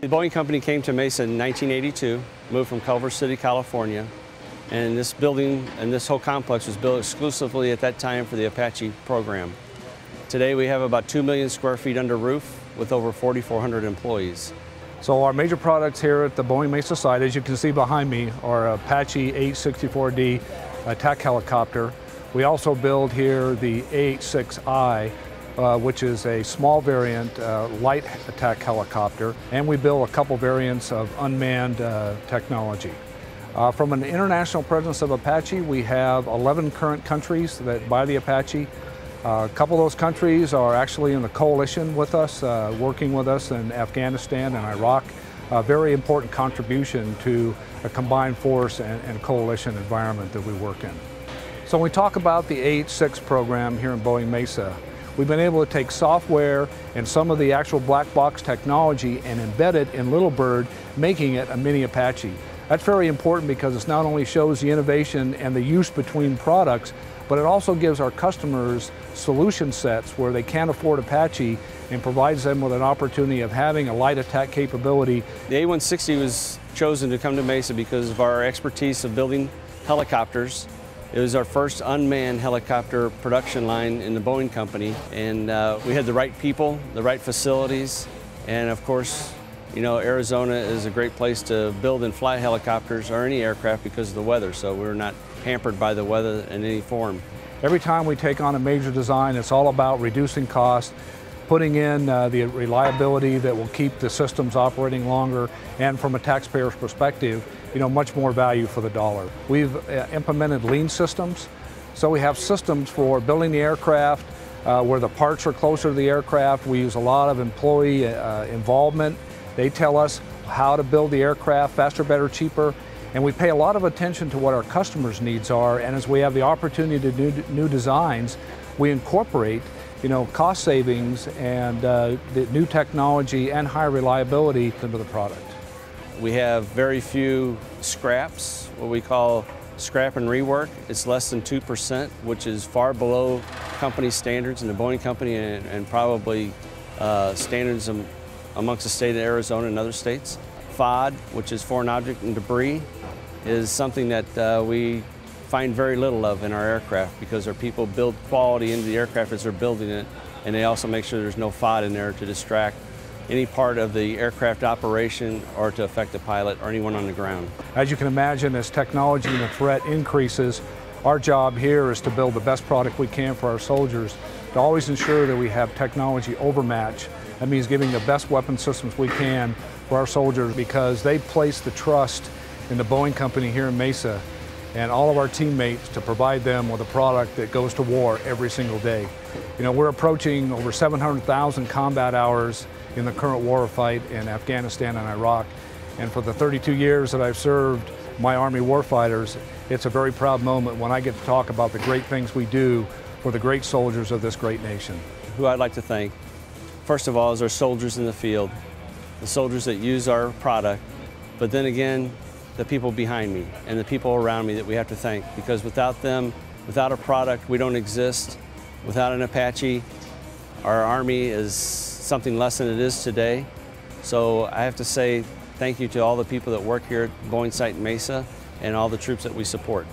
The Boeing company came to Mesa in 1982, moved from Culver City, California, and this building and this whole complex was built exclusively at that time for the Apache program. Today we have about 2 million square feet under roof with over 4,400 employees. So our major products here at the Boeing Mesa site, as you can see behind me, are Apache AH-64D attack helicopter. We also build here the AH-6I, which is a small variant light attack helicopter, and we build a couple variants of unmanned technology. From an international presence of Apache, we have 11 current countries that buy the Apache. A couple of those countries are actually in the coalition with us, working with us in Afghanistan and Iraq. A very important contribution to a combined force and coalition environment that we work in. So when we talk about the AH-6 program here in Boeing Mesa, we've been able to take software and some of the actual black box technology and embed it in Little Bird, making it a mini Apache. That's very important because it not only shows the innovation and the use between products, but it also gives our customers solution sets where they can't afford Apache and provides them with an opportunity of having a light attack capability. The A160 was chosen to come to Mesa because of our expertise of building helicopters. It was our first unmanned helicopter production line in the Boeing company, and we had the right people, the right facilities, and of course, you know, Arizona is a great place to build and fly helicopters or any aircraft because of the weather, so we're not hampered by the weather in any form. Every time we take on a major design, it's all about reducing cost, putting in the reliability that will keep the systems operating longer, and from a taxpayer's perspective, you know, much more value for the dollar. We've implemented lean systems, so we have systems for building the aircraft where the parts are closer to the aircraft. We use a lot of employee involvement. They tell us how to build the aircraft faster, better, cheaper, and we pay a lot of attention to what our customers' needs are, and as we have the opportunity to do new designs, we incorporate, you know, cost savings and the new technology and high reliability into the product. We have very few scraps, what we call scrap and rework. It's less than 2%, which is far below company standards in the Boeing company and probably standards amongst the state of Arizona and other states. FOD, which is foreign object and debris, is something that we find very little of in our aircraft because our people build quality into the aircraft as they're building it, and they also make sure there's no FOD in there to distract any part of the aircraft operation or to affect the pilot or anyone on the ground. As you can imagine, as technology and the threat increases, our job here is to build the best product we can for our soldiers, to always ensure that we have technology overmatch. That means giving the best weapon systems we can for our soldiers because they place the trust in the Boeing company here in Mesa and all of our teammates to provide them with a product that goes to war every single day. You know, we're approaching over 700,000 combat hours in the current war fight in Afghanistan and Iraq. And for the 32 years that I've served my Army warfighters, it's a very proud moment when I get to talk about the great things we do for the great soldiers of this great nation. Who I'd like to thank, first of all, is our soldiers in the field, the soldiers that use our product, but then again, the people behind me and the people around me that we have to thank, because without them, without a product, we don't exist. Without an Apache, our Army is something less than it is today. So I have to say thank you to all the people that work here at Boeing site in Mesa and all the troops that we support.